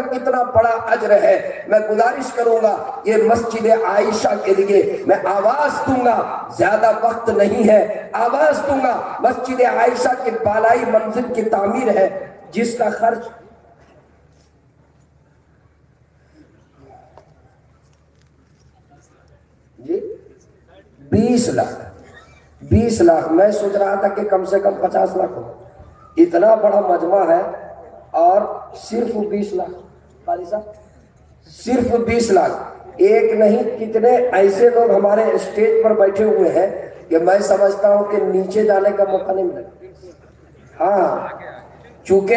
کتنا بڑا اجر ہے. میں گزارش کروں گا یہ مسجد عائشہ کے لیے میں آواز دوں گا, زیادہ وقت نہیں ہے, آواز دوں گا. مسجد عائشہ کے بالائی منزل کی تعمیر ہے جس کا خرچ جی 20 لاکھ. 20 لاکھ. میں سوچ رہا تھا کہ کم سے کم 50 لاکھ ہو. اتنا بڑا مجمع ہے اور صرف 20 لاکھ. قاری صاحب صرف 20 لاکھ. ایک نہیں کتنے ایسے لوگ ہمارے اسٹیج پر بیٹھے ہوئے ہیں کہ میں سمجھتا ہوں کہ نیچے جانے کا موقع نہیں ملے. ہاں چونکہ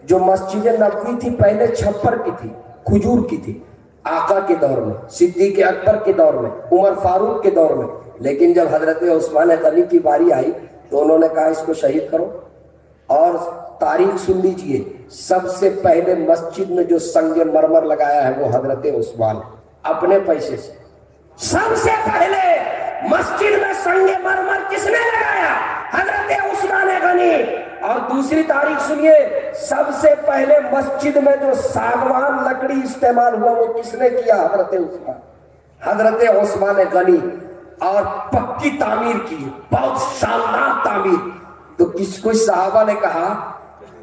جو مسجد نبوی تھی پہلے چھپر کی تھی, کھجور کی تھی, آقا کے دور میں, صدیق اکبر کے دور میں, عمر فاروق کے دور میں. لیکن جب حضرت عثمان غنی کی باری آئی تو انہوں نے کہا اس کو شہید کرو. اور تاریخ سن لیجئے, سب سے پہلے مسجد میں جو سنگ مرمر لگایا ہے وہ حضرت عثمان اپنے پیسے سے. سب سے پہلے مسجد میں سنگ مرمر کس نے لگایا؟ حضرت عثمان غنی. اور دوسری تاریخ سنیے, سب سے پہلے مسجد میں جو ساگوان لکڑی استعمال ہوا وہ کس نے کیا؟ حضرت عثمان. حضرت عثمان غنی. اور پکی تعمیر کی, بہت شاندار تعمیر. تو کچھ صحابہ نے کہا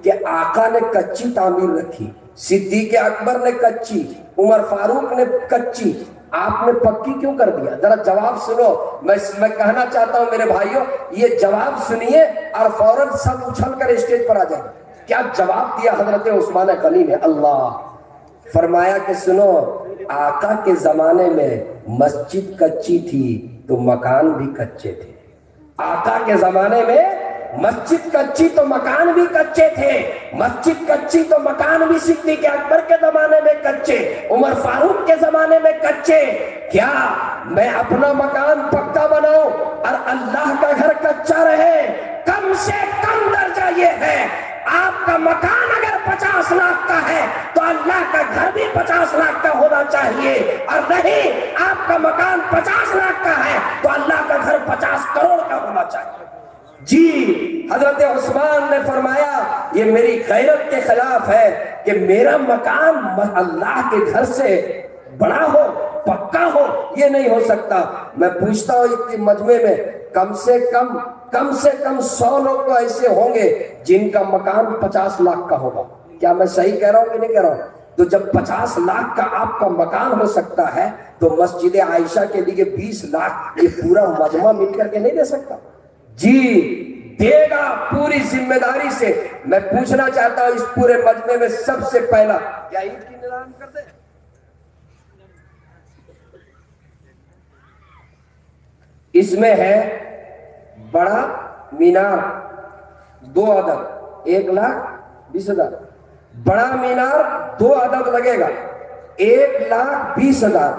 کہ آقا نے کچی تعمیر رکھی, صدیق اکبر نے کچی, عمر فاروق نے کچی, آپ نے پکی کیوں کر دیا؟ ذرا جواب سنو. میں کہنا چاہتا ہوں میرے بھائیوں, یہ جواب سنیے اور فوراً سب اچھل کر اسٹیج پر آ جائیں. کیا جواب دیا حضرت عثمان غنی نے؟ اللہ فرمایا کہ سنو, آقا کے زمانے میں مسجد کچی تھی تو مکان بھی کچے تھے. آقا کے زمانے میں مسجد کچی تو مکان بھی کچے تھے. مسجد کچی تو مکان بھی صدیق اکبر کے زمانے میں کچے, عمر فاروق کے زمانے میں کچے. کیا میں اپنا مکان پکا بناؤں اور اللہ کا گھر کچا رہے؟ کم سے کم درجہ یہ ہے, آپ کا مکان اگر 50 لاکھ کا ہے تو اللہ کا گھر بھی 50 لاکھ کا ہونا چاہیے. اور نہیں, آپ کا مکان 50 لاکھ کا ہے تو اللہ کا گھر 50 کروڑ کا ہونا چاہیے. جی حضرت عثمان نے فرمایا یہ میری غیرت کے خلاف ہے کہ میرا مکان اللہ کے گھر سے بڑا ہو, پکا ہو. یہ نہیں ہو سکتا. میں پوچھتا ہوں اتنی مجمع میں کم سے کم 100 لوگ تو ایسے ہوں گے جن کا مکان 50 لاکھ کا ہوگا. کیا میں صحیح کہہ رہا ہوں کہ نہیں کہہ رہا ہوں؟ تو جب 50 لاکھ کا آپ کا مکان ہو سکتا ہے تو مسجد عائشہ کے لیے 20 لاکھ یہ پورا مجمع مل کر کے نہیں دے سکتا؟ جی دے گا پوری ذمہ داری سے. میں پوچھنا چاہتا ہوں اس پورے مجمع میں سب سے پہلا کیا اینٹ کی نیلام کر دیں؟ اس میں ہے بڑا مینار 2 عدد 1,20,000. بڑا مینار 2 عدد لگے گا 1,20,000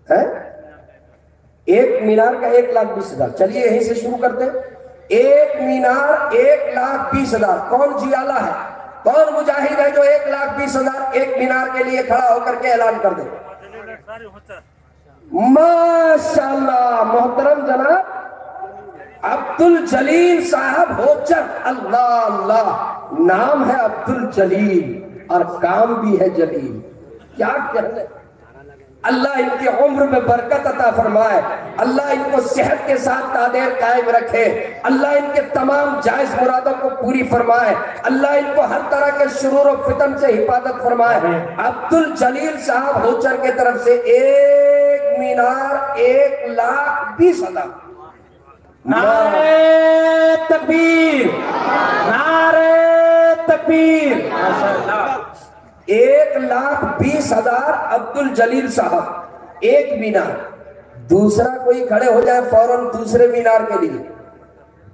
ہے. ایک مینار کا 1,20,000. چلیے یہیں سے شروع کرتے. ایک مینار 1,20,000. کون جیالہ ہے, کون مجاہد ہے جو 1,20,000 ایک مینار کے لیے کھڑا ہو کر کے اعلان کر دے؟ ماشاءاللہ محترم جناب عبدالجلیل صاحب ہوچر. اللہ اللہ, نام ہے عبدالجلیل اور کام بھی ہے جلیل. کیا کہنے, اللہ ان کی عمر میں برکت عطا فرمائے, اللہ ان کو صحت کے ساتھ تعدیر قائم رکھے, اللہ ان کے تمام جائز مرادوں کو پوری فرمائے, اللہ ان کو ہر طرح کے شرور و فتن سے حفاظت فرمائے. عبدالجلیل صاحب ہوچر کے طرف سے ایک مینار 1,20,000. نعرہ تکبیر, نعرہ تکبیر. 1,20,000 عبدالجلیل صاحب ایک مینار. دوسرا کوئی کھڑے ہو جائے فوراً دوسرے مینار کے لیے.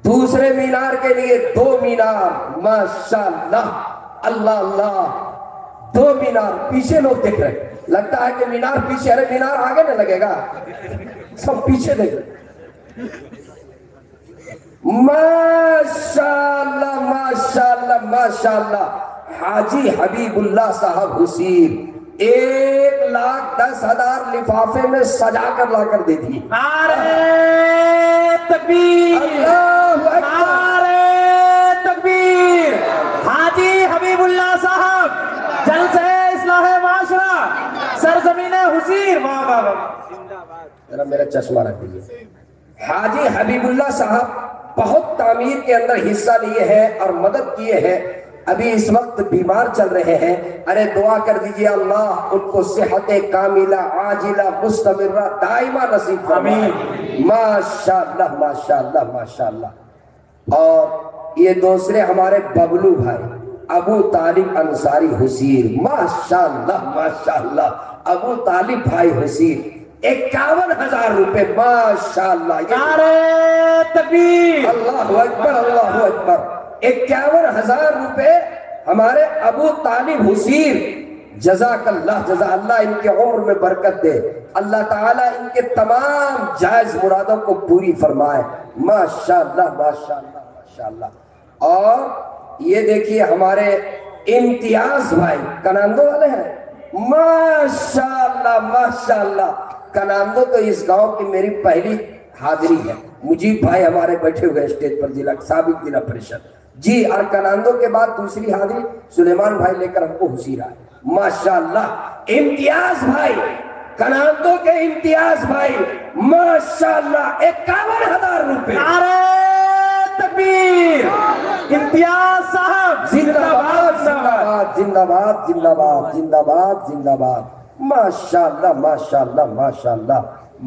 دوسرے مینار کے لیے 2 مینار. ماشاءاللہ اللہ اللہ, 2 مینار. پیچھے لوگ دیکھ رہے, لگتا ہے کہ مینار پیچھے, ارے مینار آگے نہ لگے گا, سب پیچھے دیکھ رہے. ماشاءاللہ ماشاءاللہ ماشاءاللہ. حاجی حبیب اللہ صاحب حسین 1,10,000 لفافے میں سجا کر لا کر دے دیے. نعرہ تکبیر, نعرہ تکبیر. حاجی حبیب اللہ صاحب تکبیر، واہ واہ واہ، ذرا میرا چشمہ رکھ دیجیے. حاجی حبیب اللہ صاحب بہت تعمیر کے اندر حصہ لیے ہیں اور مدد کیے ہیں. ابھی اس وقت بیمار چل رہے ہیں. ارے دعا کر دیجئے اللہ ان کو صحت کاملہ عاجلہ مستمرہ دائمہ نصیب فرمائے. ماشاءاللہ ماشاءاللہ ماشاءاللہ. اور یہ دوسرے ہمارے ببلو بھائی ابو طالب انصاری حسیر، ماشاءاللہ ماشاءاللہ. ابو طالب بھائی حسیر 51,000 روپے، ماشاءاللہ. نعرہ تکبیر، اللہ اکبر اللہ اکبر. 51,000 روپے ہمارے ابو طالب حسیر. جزاک اللہ، جزا اللہ ان کے عمر میں برکت دے. اللہ تعالیٰ ان کے تمام جائز مرادوں کو پوری فرمائے. ماشاءاللہ ماشاءاللہ ماشاءاللہ. اور یہ دیکھیے ہمارے امتیاز بھائی کناندو والے ہیں. ماشاءاللہ ماشاءاللہ. کناندو تو اس گاؤں کی میری پہلی حاضری ہے. مجیب بھائی ہمارے بیٹھے ہوئے اسٹیج پر، ضلع سابق ضلع پریشد جی. اور کناندو کے بعد دوسری حاضری سلیمان بھائی لے کر ہم کو حسیر آئے. ماشاءاللہ. امتیاز بھائی کناندو کے امتیاز بھائی ماشاءاللہ 51,000 روپے. نعرہ تکبیر، امتیاز صاحب زندہ باد زندہ باد زندہ باد زندہ باد زندہ باد زندہ باد. ماشاءاللہ ماشاءاللہ ماشاءاللہ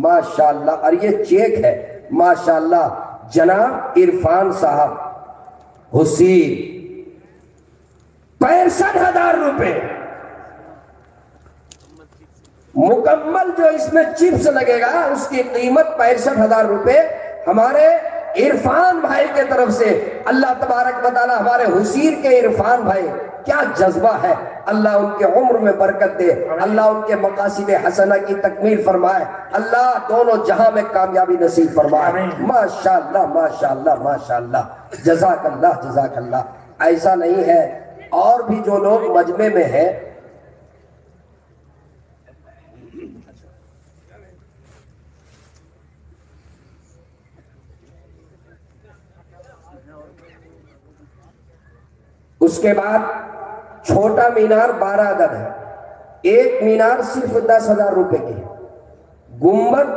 ماشاءاللہ. اور یہ چیک ہے ماشاءاللہ جناب عرفان صاحب حسیر 65,000 روپے. مکمل جو اس میں چپس لگے گا اس کی قیمت 65,000 روپے ہمارے عرفان بھائی کے طرف سے. اللہ تبارک و تعالی ہمارے حسیر کے عرفان بھائی کیا جذبہ ہے. اللہ ان کے عمر میں برکت دے. اللہ ان کے مقاصد حسنہ کی تکمیل فرمائے. اللہ دونوں جہاں میں کامیابی نصیب فرمائے. ماشاءاللہ ماشاءاللہ ماشاءاللہ. جزاک اللہ جزاک اللہ. ایسا نہیں ہے، اور بھی جو لوگ مجمع میں ہیں اس کے بعد چھوٹا مینار 12 عدد ہے. ایک مینار صرف 10,000 روپے کی ہے. گنبد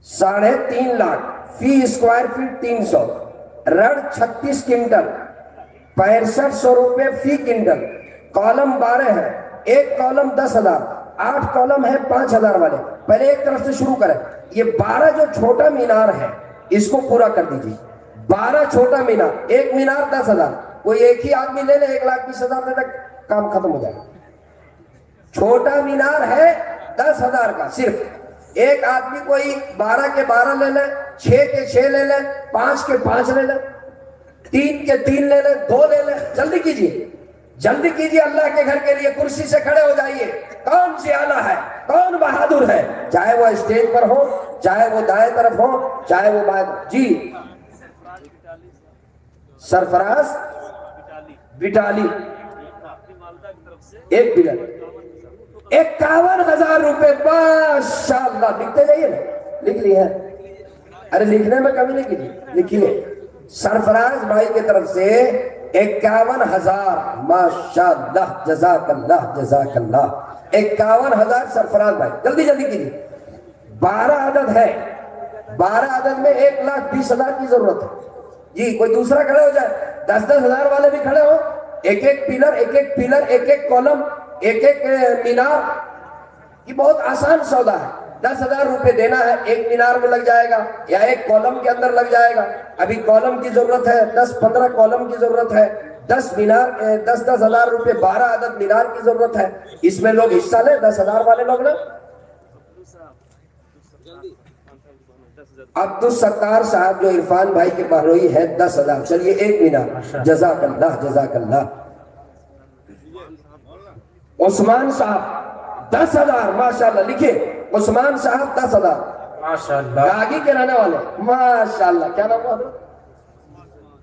3.5 لاکھ، فی اسکوائر فٹ 300. رڑ 36 کنٹل 6500 روپے فی کنٹل. کالم 12 ہے. ایک کالم 10,000. 8 کالم ہے 5,000 والے. پہلے ایک طرف سے شروع کریں. یہ 12 جو چھوٹا مینار ہے اس کو پورا کر دیجیے. 12 چھوٹا مینار، ایک مینار 10,000. کوئی ایک ہی آدمی لے لے 1,20,000 دے تک کام ختم ہو جائے. چھوٹا مینار ہے 10,000 کا. صرف ایک آدمی کوئی 12 کے 12 لے لے، 6 کے 6 لے لے، 5 کے 5 لے لے، 3 کے 3 لے لے، 2 لے لے. جلدی کیجیے جلدی کیجیے. اللہ کے گھر کے لیے کرسی سے کھڑے ہو جائیے. کون زیادہ ہے، کون بہادر ہے، چاہے وہ اسٹیج پر ہو، چاہے وہ دائیں طرف ہو، چاہے وہ بائیں جی. سرفراز بٹالی ایک پلر 51,000 روپے. ماشاءاللہ. لکھتے جائیے نا، لکھ لی ہے. ارے لکھنے میں کمی نہیں کیجیے، لکھیے. سرفراز بھائی کی طرف سے 51,000. ماشاءاللہ. جزاک اللہ جزاک اللہ. 51,000 سرفراز بھائی. جلدی جلدی کیجیے. 12 عدد ہے. 12 عدد میں 1,20,000 کی ضرورت ہے جی. کوئی دوسرا کھڑے ہو جائے. 10,000 والے بھی کھڑے ہو. ایک ایک پلر، ایک ایک پلر، ایک ایک کالم، ایک ایک مینار. یہ بہت آسان سودا ہے. 10,000 روپے دینا ہے. ایک مینار میں لگ جائے گا یا ایک کالم کے اندر لگ جائے گا. ابھی کالم کی ضرورت ہے، 10-15 کالم کی ضرورت ہے. 10 مینار 10,000 روپے 12 عدد مینار کی ضرورت ہے. اس میں لوگ حصہ لیں. 10,000 والے لوگ نا. عبدالستار صاحب جو عرفان بھائی کے بہروئی ہے 10,000. چلیے ایک مینار. جزاک اللہ جزاک اللہ. عثمان صاحب 10,000. ماشاءاللہ. لکھے عثمان صاحب 10,000. ماشاءاللہ. گاگی کے رہنے والے. ماشاءاللہ. کیا نام ہوا؟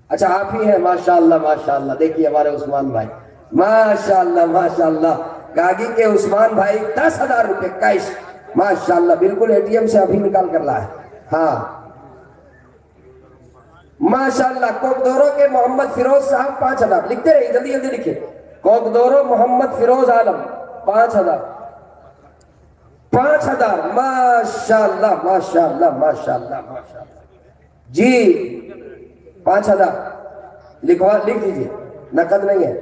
اچھا آپ ہی ہیں. ماشاءاللہ ماشاءاللہ. دیکھیے ہمارے عثمان بھائی ماشاءاللہ ماشاءاللہ. گاگی کے عثمان بھائی 10,000 روپے کیش. ماشاءاللہ. بالکل اے ٹی ایم سے ابھی نکال کر لائے. ہاں ماشاءاللہ. کوکدورو کے محمد فیروز صاحب 5,000. لکھتے رہیے جلدی جلدی لکھے. کوکدورو محمد فیروز عالم 5,000. 5,000 ماشاءاللہ ماشاءاللہ ماشاءاللہ ماشاءاللہ جی 5,000 لکھ دیجیے، نقد نہیں ہے.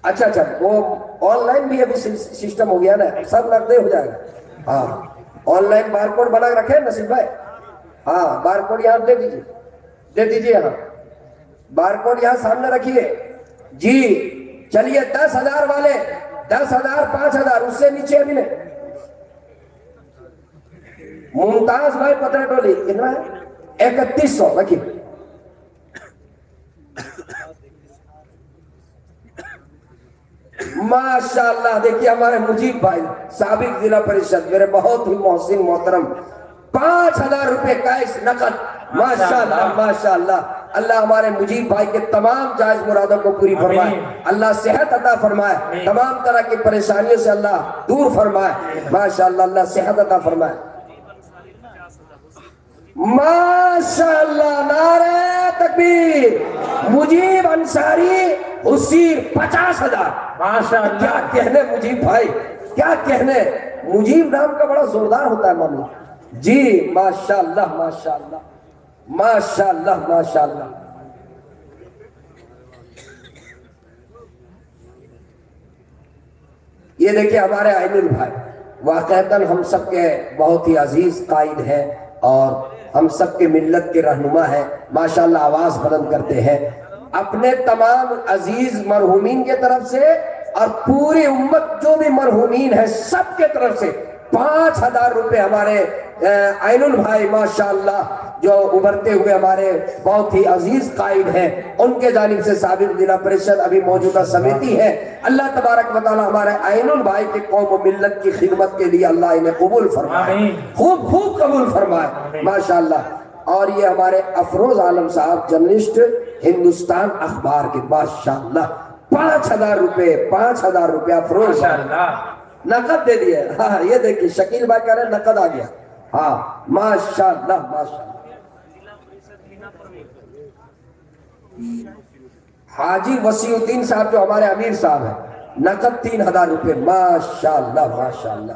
اچھا وہ آن لائن بھی ابھی سسٹم ہو گیا نا، سب نقدے ہو جائے گا. ہاں آن لائن بار کوڈ بنا کے رکھے نصیب بھائی. ہاں بار کوڈ یہاں دے دیجیے یہاں بار کوڈ یہاں سامنے رکھیے جی. چلیے 10,000 والے 10,000 5,000 اس سے نیچے ابھی نہیں. ممتاز بھائی پتہ ٹولی کتنا ہے؟ 3100 رکھیے. ماشاءاللہ دیکھیے ہمارے مجیب بھائی سابق ضلع پریشد میرے بہت ہی محسن محترم 5,000 روپے کیش نقد. ماشاءاللہ ماشاءاللہ. اللہ ہمارے مجیب بھائی کے تمام جائز مرادوں کو پوری فرمائے. اللہ صحت عطا فرمائے. تمام طرح کی پریشانیوں سے اللہ دور فرمائے. ماشاءاللہ اللہ صحت عطا فرمائے. ماشاءاللہ نعرہ تکبیر. مجیب انصاری حسیر 50,000. ماشاءاللہ. کیا کہنے مجیب بھائی، کیا کہنے. مجیب نام کا بڑا زوردار ہوتا ہے معاملہ جی. ماشاءاللہ ماشاءاللہ ماشاءاللہ ماشاءاللہ. یہ دیکھیں ہمارے عین البھائی واقعتاً ہم سب کے بہت ہی عزیز قائد ہیں اور ہم سب کے ملت کے رہنما ہیں. ماشاءاللہ آواز بلند کرتے ہیں اپنے تمام عزیز مرحومین کے طرف سے اور پوری امت جو بھی مرحومین ہیں سب کے طرف سے 5,000 روپے ہمارے عین البھائی ماشاءاللہ جو ابھرتے ہوئے ہمارے بہت ہی عزیز قائد ہیں ان کے جانب سے سابق ضلع پریشد ابھی موجودہ سمیتی ہے. اللہ تبارک و تعالی ہمارے عین البھائی کے قوم و ملت کی خدمت کے لیے اللہ انہیں قبول فرمائے، خوب قبول فرمائے ماشاءاللہ. اور یہ ہمارے افروز عالم صاحب جرنلسٹ ہندوستان اخبار کے ماشاءاللہ 5,000 روپے افروز نقد دے دیے. ہاں یہ دیکھیے شکیل بھائی کہہ رہے ہیں نقد آ گیا. ہاں ماشاءاللہ ماشاءاللہ. حاجی وسیع الدین صاحب جو ہمارے امیر صاحب ہیں نقد 3,000 روپے ماشاءاللہ ماشاءاللہ.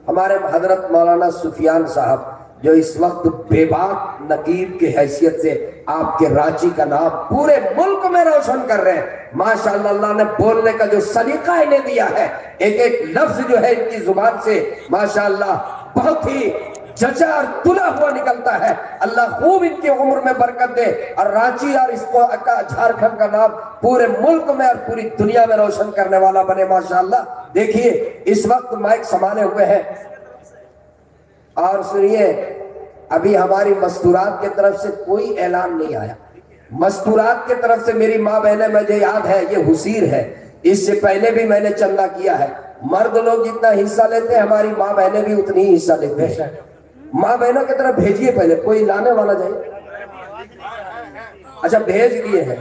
ہمارے حضرت مولانا سفیان صاحب جو اس وقت بے باک نقیب کی حیثیت سے آپ کے رانچی کا نام پورے ملک میں روشن کر رہے ہیں ماشاءاللہ. اللہ نے بولنے کا جو سلیقہ انہیں دیا ہے ایک ایک لفظ جو ہے ان کی زبان سے ماشاءاللہ بہت ہی جچا اور تلا ہوا نکلتا ہے. اللہ خوب ان کی عمر میں برکت دے اور رانچی اور اس کو جھارکھنڈ کا نام پورے ملک میں اور پوری دنیا میں روشن کرنے والا بنے ماشاءاللہ. دیکھیے اس وقت مائک سنبھالے ہوئے ہیں اور سنیے ابھی ہماری مستورات کی طرف سے کوئی اعلان نہیں آیا. مستورات کی طرف سے میری ماں بہنیں مجھے یاد ہے یہ حسیر ہے، اس سے پہلے بھی میں نے چندہ کیا ہے. مرد لوگ جتنا حصہ لیتے ہیں ہماری ماں بہنیں بھی اتنی ہی حصہ لیتے ہیں. ماں بہنوں کی طرف بھیجیے پہلے کوئی لانے والا جائے. اچھا بھیج دیے ہیں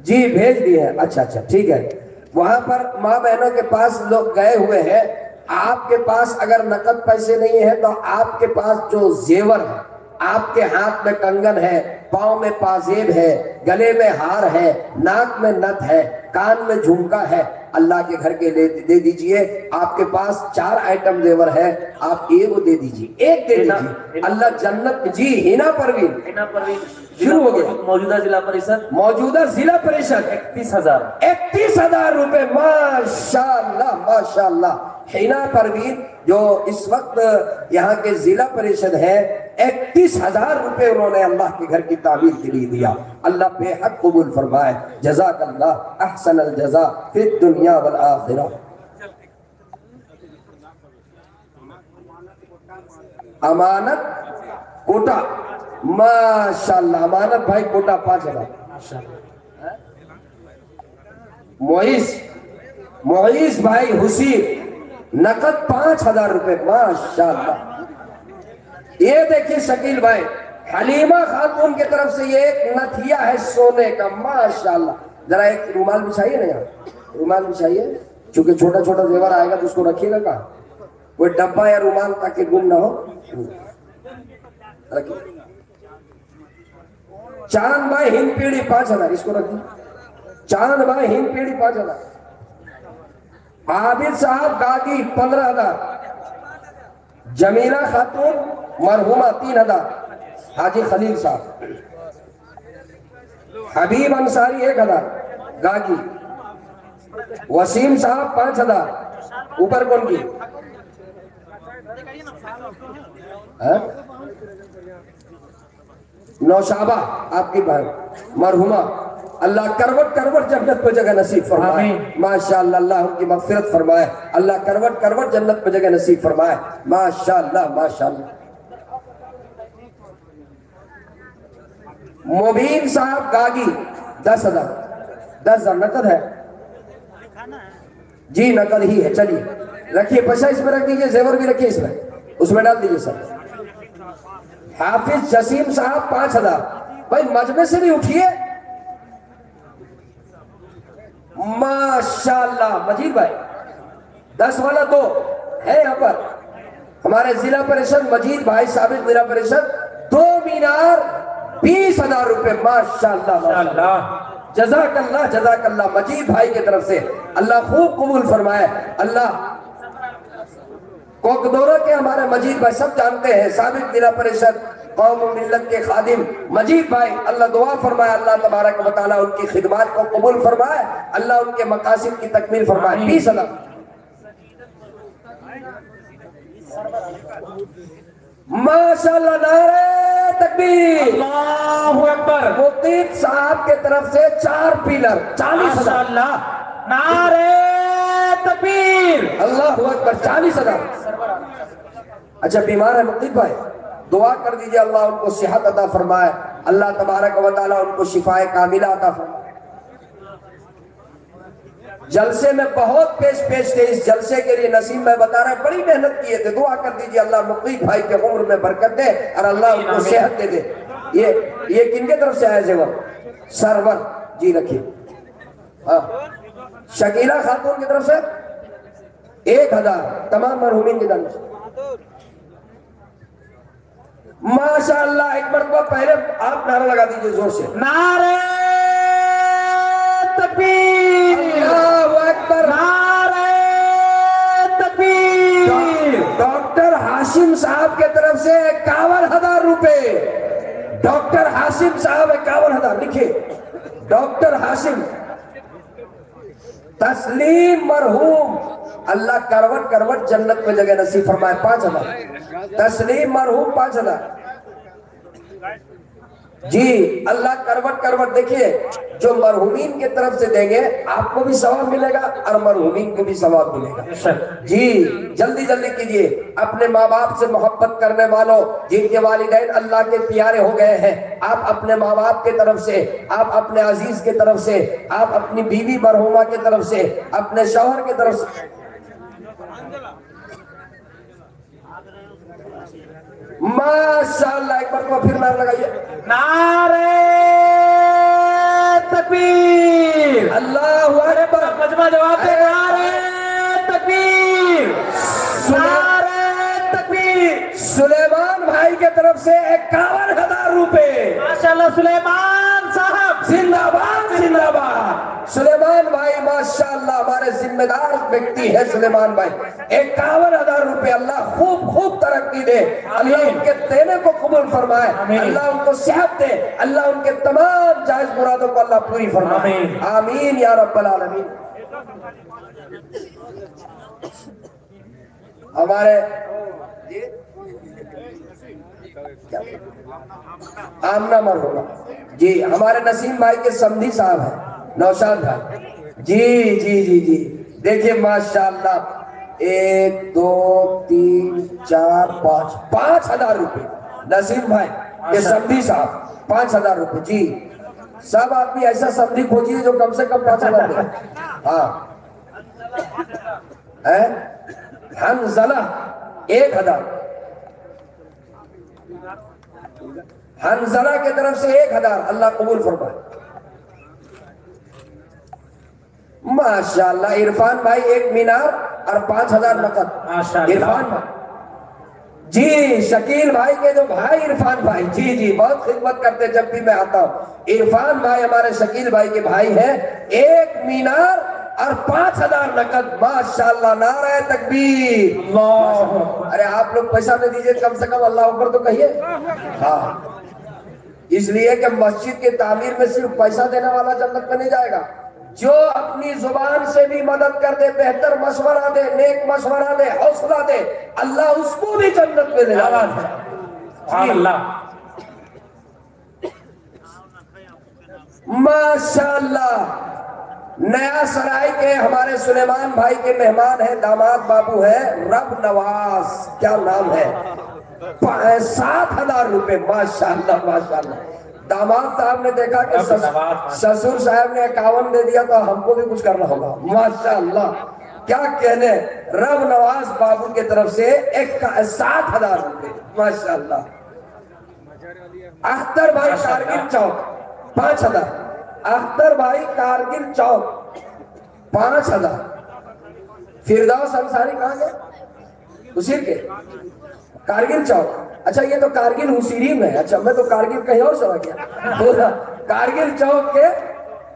جی بھیج دیے ہیں. اچھا ٹھیک ہے. وہاں پر ماں بہنوں کے پاس لوگ گئے ہوئے ہیں. آپ کے پاس اگر نقد پیسے نہیں ہیں تو آپ کے پاس جو زیور ہے، آپ کے ہاتھ میں کنگن ہے، پاؤں میں پازیب ہے، گلے میں ہار ہے، ناک میں نت ہے، کان میں جھمکا ہے، اللہ کے گھر کے دے دیجئے. آپ کے پاس 4 آئٹم زیور ہے آپ ایک دے دیجئے، ایک دے دیجئے. اللہ جنت جی. ہینا پروین شروع ہو گیا. موجودہ ضلع پریشد 31,000 روپے ماشاءاللہ ماشاءاللہ. ہینا پروین جو اس وقت یہاں کے ضلع پریشد ہے 31,000 روپے انہوں نے اللہ کے گھر کی تعمیر کے لیے دیا. اللہ بے حد قبول فرمائے. جزاک اللہ احسن الجزاء فی الدنیا والآخرہ. امانت کوٹا ماشاءاللہ. امانت بھائی کوٹا 5,000. معیز بھائی حسیر نقد 5,000 روپے ماشاءاللہ. یہ دیکھیے شکیل بھائی حلیمہ خاتون کی طرف سے یہ ایک نتھیا ہے سونے کا ماشاءاللہ. ذرا ایک رومال بچھائیے نا یہاں، رومال بچھائیے چونکہ چھوٹا چھوٹا زیور آئے گا تو اس کو رکھیے گا کہاں، کوئی ڈبہ یا رومال تاکہ گم نہ ہو. رکھیے. چاند بھائی ہند پیڑھی 5,000 اس کو رکھیے. چاند بھائی ہند پیڑھی 5,000. عابد صاحب گاگی 15,000، جمیلہ خاتون مرحومہ 3,000، حاجی خلیل صاحب، حبیب انصاری 1,000 گاگی، وسیم صاحب 5,000، اوپر کون کی؟ نوشابہ آپ کی بہن مرحومہ، اللہ کروٹ کروٹ جنت پہ جگہ نصیب فرمائے، ماشاءاللہ اللہ ان کی مغفرت فرمائے، اللہ کروٹ کروٹ جنت پہ جگہ نصیب فرمائے، ماشاءاللہ ماشاءاللہ۔ مبین صاحب گاگی 10,000، 10,000 نقد ہے جی، نقد ہی ہے، چلیے رکھیے، پیسہ اس میں رکھ دیجئے، زیور بھی رکھیے اس میں ڈال دیجئے سب۔ حافظ جسیم صاحب 5,000، بھائی مجمع سے نہیں اٹھیے، ماشاءاللہ مجید بھائی 10 والا 2 ہے یہاں پر، ہمارے ضلع پریشد مجید بھائی سابق ضلع پریشد 2 مینار 20,000 روپے، ماشاءاللہ جزاک اللہ مجید بھائی کی طرف سے، اللہ خوب قبول فرمائے، اللہ کوکدورہ کے ہمارے مجید بھائی سب جانتے ہیں، سابق ضلع پریشد قوم و ملت کے خادم مجید بھائی، اللہ دعا فرمائے، اللہ تبارک و تعالیٰ ان کی خدمات کو قبول فرمائے، اللہ ان کے مقاصد کی تکمیل فرمائے۔ 20,000 ماشاءاللہ، نعرہ تکبیر، اللہ اکبر۔ مقید صاحب کے طرف سے 4 پیلر 40,000، ماشاءاللہ، نعرہ تکبیر، اللہ اکبر، 40,000۔ اچھا بیمار ہے مقید بھائی، دعا کر دیجئے اللہ ان کو صحت عطا فرمائے، اللہ تبارک و تعالیٰ ان کو شفاء کاملہ عطا فرمائے۔ جلسے میں بہت پیش تھے، اس جلسے کے لیے نسیم میں بتا رہا ہے بڑی محنت کیے تھے، دعا کر دیجئے اللہ مقید بھائی کے عمر میں برکت دے اور اللہ ان کو صحت دے دے۔ یہ کن کے طرف سے آئے زیور؟ سرور جی رکھیے، شکیلہ خاتون کی طرف سے 1,000 تمام مرحومین کی طرف سے، ماشاءاللہ۔ ایک مرتبہ پہلے آپ نعرہ لگا دیجئے زور سے، نعرہ تکبیر، اللہ اکبر، نعرہ تکبیر۔ ڈاکٹر حاشم صاحب کے طرف سے 51,000 روپے، ڈاکٹر حاشم صاحب 51,000 لکھے، ڈاکٹر حاشم۔ تسلیم مرحوم، اللہ کروٹ کروٹ جنت میں جگہ نصیب فرمائے، 5,000۔ تسلیم مرحوم 5,000 جی، اللہ کروٹ کروٹ۔ دیکھیے جو مرحومین کے طرف سے دیں گے آپ کو بھی ثواب ملے گا اور مرحومین کو بھی ثواب ملے گا جی۔ جلدی جلدی کیجئے، اپنے ماں باپ سے محبت کرنے والوں جن کے والدین اللہ کے پیارے ہو گئے ہیں، آپ اپنے ماں باپ کے طرف سے، آپ اپنے عزیز کے طرف سے، آپ اپنی بیوی مرحومہ کے طرف سے، اپنے شوہر کے طرف سے، ماشاءاللہ۔ ایک بار کو پھر نعرہ لگائیے، نعرہ تکبیر، اللہ اکبر، مجمع جواب دے، نعرہ تکبیر، نعرہ تکبیر۔ سلیمان بھائی کے طرف سے 51,000 روپے، ماشاءاللہ سلیمان صاحب، زندہ باد زندہ باد۔ سلیمان بھائی ماشاءاللہ ہمارے ذمہ دار ویکتی ہے سلیمان بھائی، 51,000 روپے، اللہ خوب خوب ترقی دے، اللہ ان کے دینے کو قبول فرمائے، اللہ ان کو صحت دے، اللہ ان کے تمام جائز مرادوں کو اللہ پوری فرمائے، آمین یا رب العالمین۔ ہمارے آمنہ مرحومہ جی، ہمارے نسیم بھائی کے سمدھی صاحب ہیں، نوشاد بھائی جی جی جی جی۔ دیکھیں ماشاءاللہ 1 2 3 4 5 5,000 روپے، نسیم بھائی کے سمدھی صاحب 5,000 روپے جی۔ سب آدمی ایسا سمدھی کھوجیے جو کم سے کم 5,000 دے۔ ہاں حنزلہ 1,000، حنزلہ کے طرف سے 1,000، اللہ قبول فرمائے، ماشاءاللہ۔ عرفان بھائی 1 مینار اور 5,000 نقد، عرفان بھائی جی۔ شکیل بھائی کے جو بھائی عرفان بھائی جی جی بہت خدمت کرتے جب بھی میں آتا ہوں، عرفان بھائی ہمارے شکیل بھائی کے بھائی ہیں، 1 مینار اور 5,000 نقد. ماشاءاللہ نعرہ تکبیر. اللہ. ارے آپ لوگ پیسہ نہ دیجئے, کم سے کم اللہ اکبر تو کہیے. ہاں, اس لیے کہ مسجد کی تعمیر میں صرف پیسہ دینے والا جنت میں نہیں جائے گا. جو اپنی زبان سے بھی مدد کر دے, بہتر مشورہ دے, نیک مشورہ دے, حوصلہ دے, اللہ اس کو بھی جنت میں لے جائے گا. سبحان اللہ. ماشاءاللہ. نیا سرائی کے ہمارے سلیمان بھائی کے مہمان ہیں, داماد بابو ہیں رب نواز, کیا نام ہے, 7,000 روپے. ماشاءاللہ ماشاءاللہ. داماد صاحب نے دیکھا کہ سسور صاحب نے 51 دے دیا تو ہم کو بھی کچھ کرنا ہوگا. ماشاءاللہ کیا کہنے, رب نواز بابو کی طرف سے 7,000 روپے. ماشاءاللہ. اختر بھائی کارگل چوک 5,000. اختر بھائی کارگل چوک 5,000. فردوس انصاری کہاں گئے؟ حسیر کے کارگل چوک. اچھا یہ تو کارگل حسیری میں ہے. اچھا میں تو کارگل کہیں اور سوا کیا. کارگل چوک کے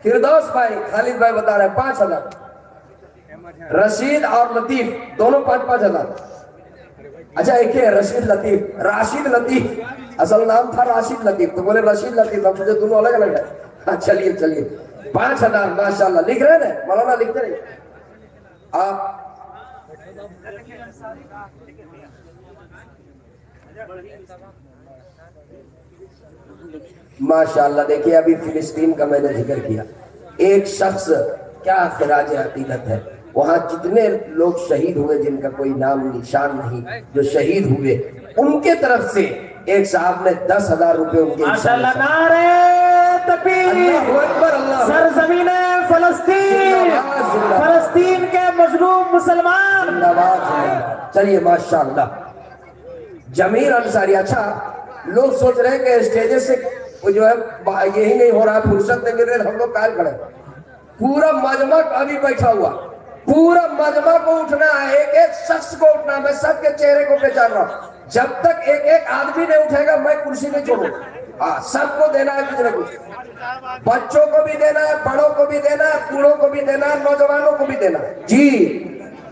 فردوس بھائی, خالد بھائی بتا رہے ہیں 5,000. رشید اور لطیف دونوں 5,000. اچھا ایک ہے رشید لطیف, راشد لطیف, اصل نام تھا راشد لطیف, تو بولے رشید لطیف, اب مجھے دونوں الگ الگ ہے. ہاں چلیے چلیے 5,000. ماشاءاللہ لکھ رہے ہیں مولانا, لکھتے رہے آپ. ماشاءاللہ دیکھیے ابھی فلسطین کا میں نے ذکر کیا. ایک شخص, کیا خراج عقیدت ہے, وہاں جتنے لوگ شہید ہوئے جن کا کوئی نام نشان نہیں, جو شہید ہوئے ان کے طرف سے ایک صاحب نے 10,000 روپے ان کے. ماشاءاللہ نعرہ تکبیر. سرزمین فلسطین, فلسطین کے مظلوم مسلمان. چلیے ماشاءاللہ. جمیل انصاری. اچھا لوگ سوچ رہے ہیں کہ اسٹیجے سے جو ہے یہی نہیں ہو رہا, فرصت نہیں مل رہے, ہم لوگ قائل کھڑے. پورا مجمع ابھی بیٹھا ہوا, پورا مجمع کو اٹھنا ہے, ایک ایک شخص کو اٹھنا. میں سب کے چہرے کو پہچان رہا ہوں. جب تک ایک ایک آدمی نہیں اٹھے گا میں کرسی نہیں چھوڑوں. سب کو دینا ہے کچھ نہ کچھ. بچوں کو بھی دینا ہے, بڑوں کو بھی دینا ہے, بوڑھوں کو بھی دینا ہے, نوجوانوں کو بھی دینا ہے. جی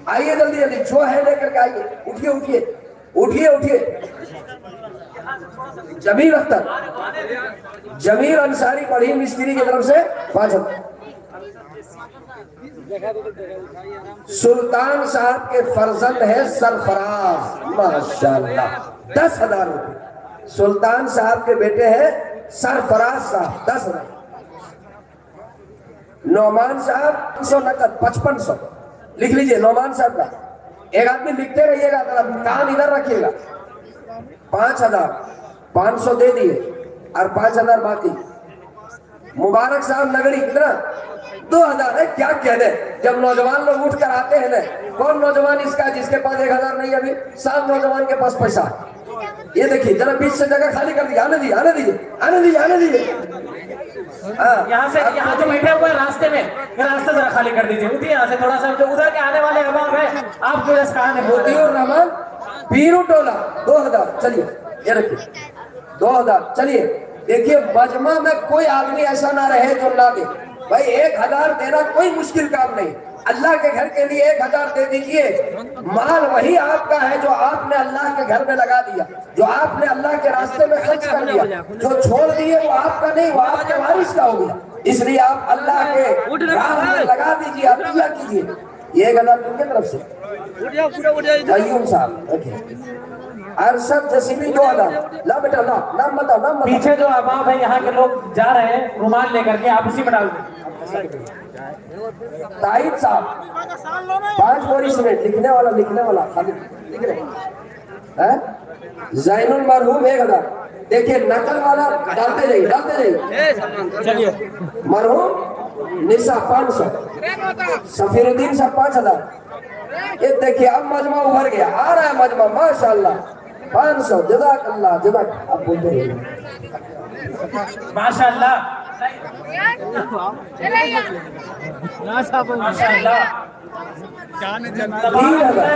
آئیے جلدی جلدی, جو ہے لے کر کے آئیے. اٹھیے اٹھیے اٹھیے اٹھیے. جمیل اختر, جمیل انصاری پڑھی مستری کی طرف سے 5,000. سلطان صاحب کے فرزند ہے سرفراز, ماشاءاللہ 10,000 روپے. سلطان صاحب کے بیٹے ہیں سرفراز صاحب 10,000. نعمان صاحب 500 نقد 5500. لکھ لیجئے نعمان صاحب کا. ایک آدمی لکھتے رہیے گا, کان ادھر رکھیے گا. 5,000 500 دے دیے اور 5,000 باقی. مبارک صاحب نگڑی کتنا 2,000 ہے. کیا کہنے, جب نوجوان لوگ اٹھ کر آتے ہیں نا, کون نوجوان اس کا جس کے پاس 1,000 نہیں, ابھی 7 نوجوان کے پاس پیسہ. یہ دیکھیے ذرا بیچ سے جگہ خالی کر دیجیے. آنے دیجیے آنے دیجیے آنے دیجیے آنے دیجیے. یہاں سے, یہاں جو بیٹھے ہوئے راستے میں, راستہ ذرا خالی کر دیجیے. اٹھیے یہاں سے تھوڑا سا, جو ادھر کے آنے والے احباب ہیں آپ جو کہاں ہیں. مودی الرحمان پیرو ٹولہ 2,000. چلیے یہ رکھیے 2,000. چلیے دیکھیے مجمع میں کوئی آدمی ایسا نہ رہے جو نہ دے. بھائی 1,000 دینا کوئی مشکل کام نہیں. اللہ کے گھر کے لیے 1,000 دے دیجئے. مال وہی آپ کا ہے جو آپ نے اللہ کے گھر میں لگا دیا, جو آپ نے اللہ کے راستے میں خرچ کر دیا. جو چھوڑ دیے وہ آپ کا نہیں, وہ آپ کے وارث کا ہو گیا. اس لیے آپ اللہ کے راہ میں لگا دیجئے, عطیہ کیجئے. یہ 1,000 کن کی طرف سے قیوم صاحب. ارشد جسیمی 2,000. لا بیٹا لا, نام بتاؤ نام بتاؤ. پیچھے جو احباب ہیں یہاں کے لوگ جا رہے ہیں رومال لے کر کے, آپ اسی میں ڈال دیں. تائید صاحب 5 بوری سمیٹ. لکھنے والا خالی لکھ رہے ہیں. زین المرحوم 1,000. دیکھیں نقل والا ڈالتے جائیے. مرحوم نسا 500. سفیر الدین صاحب 5,000. یہ دیکھیے اب مجمع ابھر گیا, آ رہا ہے مجمع. ماشاءاللہ 500. جزاک اللہ جزاک. اب بولتے ہیں ماشاءاللہ. ماشاءاللہ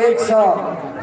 100,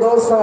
200,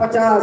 50,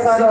100,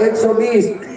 120,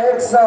100,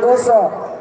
200,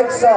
100,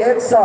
100,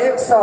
100,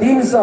300,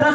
10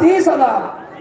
30,000।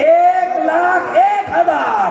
1,01,000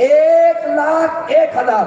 1,01,000।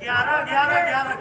11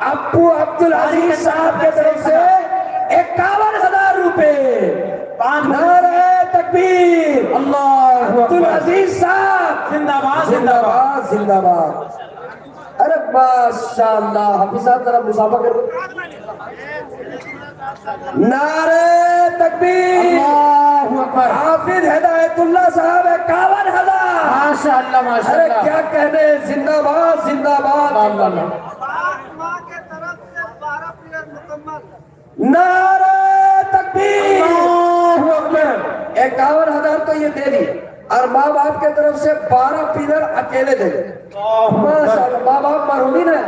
ابو عبد العزیز صاحب کی طرف سے 51,000 روپے. نعرہ تکبیر. اللہ عبد العزیز صاحب زندہ باد زندہ باد زندہ باد. ارے ماشاءاللہ حافظ صاحب طرف مسابقہ کر نعرہ تکبیر. اللہ اکبر. حافظ ہدایت اللہ صاحب 51,000. ماشاءاللہ ارے ماشاءاللہ. کیا کہنے, زندہ باد زندہ باد. نعرہ تکبیر. اللہ اکبر. 51,000 تو یہ دے دی, اور ماں باپ کے طرف سے 12 پیلر اکیلے دے دی. ماشاءاللہ ماں باپ مرحومین ہیں.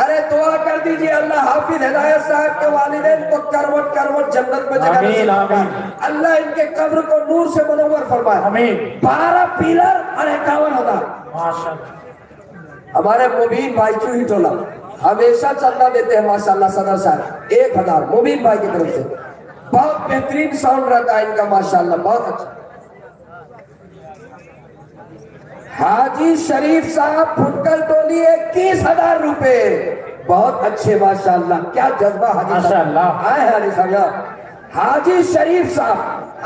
ارے دعا کر دیجئے اللہ حافظ ہدایت صاحب کے والدین کو کروٹ کروٹ جنت میں جگہ نصیب فرمائے. اللہ ان کے قبر کو نور سے منور فرمائے. آمین. 12 پیلر اور 51,000. ماشاءاللہ. ہمارے مبین بھائی چوہی ٹولہ ہمیشہ چندہ دیتے ہیں ماشاءاللہ. صدر صاحب 1,000 مبین بھائی کی طرف سے. بہت بہترین ساؤنڈ رہتا ہے ان کا ماشاءاللہ, بہت اچھا. حاجی شریف صاحب پھٹکل ٹولی 21,000 روپے. بہت اچھے ماشاءاللہ, کیا جذبہ حاجی ماشاءاللہ. آئے حاجی صاحب. حاجی شریف صاحب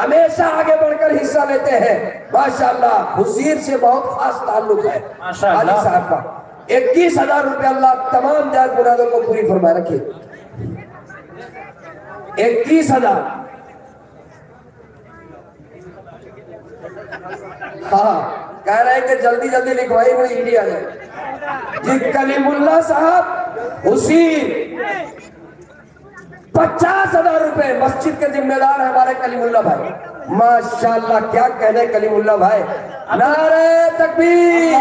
ہمیشہ آگے بڑھ کر حصہ لیتے ہیں ماشاءاللہ. حسیر سے بہت خاص تعلق ہے ماشاءاللہ. حاجی صاحب کا. 21,000 روپے. اللہ تمام جائز مرادوں کو پوری فرمائے رکھے. 21,000. ہاں کہہ رہے ہیں کہ جلدی جلدی لکھوائی ہوئی ایڈی آ جائے. جی کلیم اللہ صاحب حسین 50,000 روپے. مسجد کے ذمہ دار ہیں ہمارے کلیم اللہ بھائی. ماشاءاللہ کیا کہنے کلیم اللہ بھائی. نعرہ تکبیر.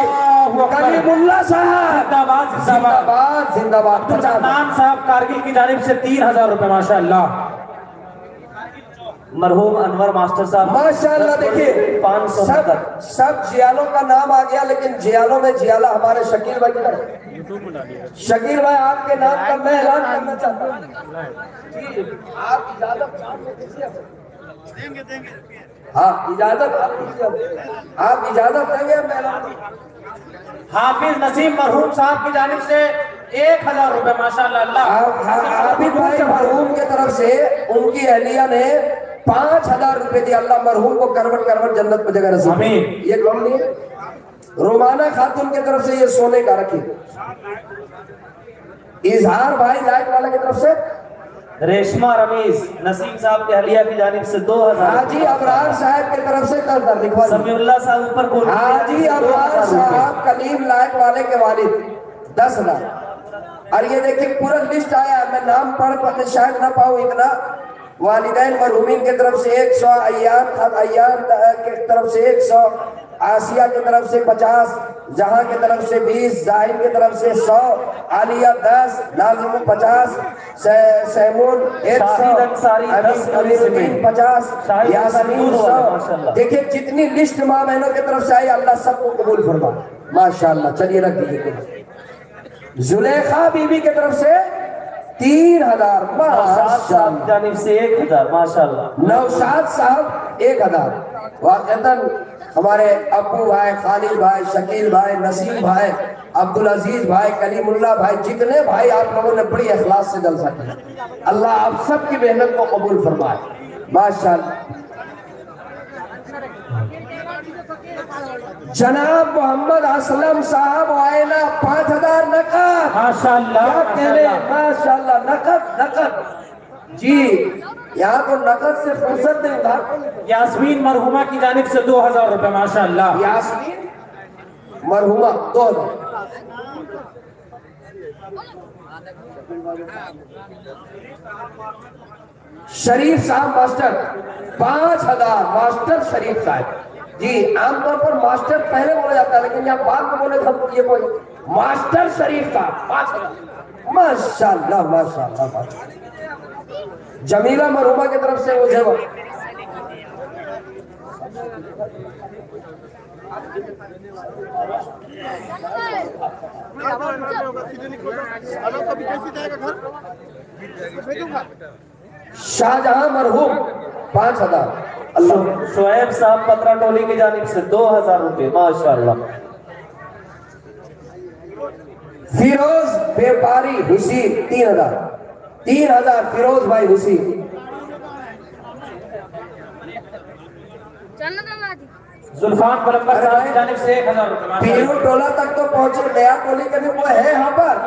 کلیم اللہ صاحب زندہ باد زندہ زندہ باد. باد زندہ باد. عبدالرحمان صاحب کارگل کی جانب سے 3,000 روپے. ماشاءاللہ. مرحوم انور ماسٹر صاحب ماشاءاللہ. دیکھیے 570. سب جیالوں کا نام آ گیا, لیکن جیالوں میں جیالہ ہمارے شکیل بھائی کی طرف. شکیل بھائی آپ کے نام کا میں اعلان کرنا چاہتا ہوں. جی آپ اجازت ہاں اجازت آپ اجازت دیں گے میں اعلان. حافظ نسیم مرحوم صاحب کی جانب سے 1,000 روپے. ماشاءاللہ. اللہ. عابد بھائی مرحوم کے طرف سے ان کی اہلیہ نے 5,000 روپے دی. اللہ مرحوم کو کروٹ کروٹ جنت میں جگہ نصیب. آمین. یہ کون لیے رومانہ خاتون کی طرف سے یہ سونے کا رکھی. اظہار بھائی لائٹ والا کی طرف سے. ریشمہ رمیز نسیم صاحب کے اہلیہ کی جانب سے 2,000. حاجی ابرار صاحب کی طرف سے 10,000 لکھوا دی. سمیع اللہ صاحب اوپر کو. حاجی ابرار صاحب کلیم لائٹ والے کے والد 10,000. اور یہ دیکھیں پورا لسٹ آیا ہے, میں نام پڑھ شاید نہ پاؤں اتنا. والدین مرحومین کی طرف سے 100, ایان کی طرف سے 100, آسیہ کی طرف سے 50, جہاں کی طرف سے 20, زاہد کی طرف سے 100, عالیہ 10, ناظم 50, سیمون 100, امین 50, یاسمین 100. دیکھیں جتنی لسٹ ماں بہنوں کی طرف سے آئی اللہ سب کو قبول فرما ماشاءاللہ. چلیے رکھ دیجیے. زلیخا بی بی کی طرف سے 3,000. صاحب جانب سے 1,000. ماشاءاللہ. نوشاد صاحب 1,000. واقعتاً ہمارے ابو بھائی, خالد بھائی, شکیل بھائی, نسیم بھائی, عبدالعزیز بھائی, کلیم اللہ بھائی, جتنے بھائی آپ لوگوں نے بڑی اخلاص سے جلسہ کیا. اللہ آپ سب کی محنت کو قبول فرمائے ماشاءاللہ. جناب محمد اسلم صاحب آئینہ 5,000 نقد. ماشاءاللہ. کیا کہنے ماشاءاللہ. نقد. جی یہاں تو نقد سے فرصت دیں گا. یاسمین مرحومہ کی جانب سے 2,000 روپے. ماشاءاللہ. یاسمین مرحومہ 2,000. شریف صاحب ماسٹر 5,000. ماسٹر شریف صاحب. جی عام طور پر ماسٹر پہلے بولا جاتا ہے, لیکن یہاں بعد میں بولے تھے یہ کوئی ماسٹر شریف صاحب 5,000. ماشاءاللہ ماشاءاللہ. جمیلہ مرحومہ کی طرف سے وہ زیور. شاہجہاں مرحوم 5,000. اللہ. شعیب صاحب پترا ٹولی کی جانب سے 2,000 روپے. ماشاءاللہ. فیروز بیپاری حسین 3000 فیروز بھائی حسین. زلفان پلمبر صاحب کی جانب سے 1000 روپے. پیرو ٹولہ تک تو پہنچے, نیا ٹولی کے بھی وہ ہے یہاں پر.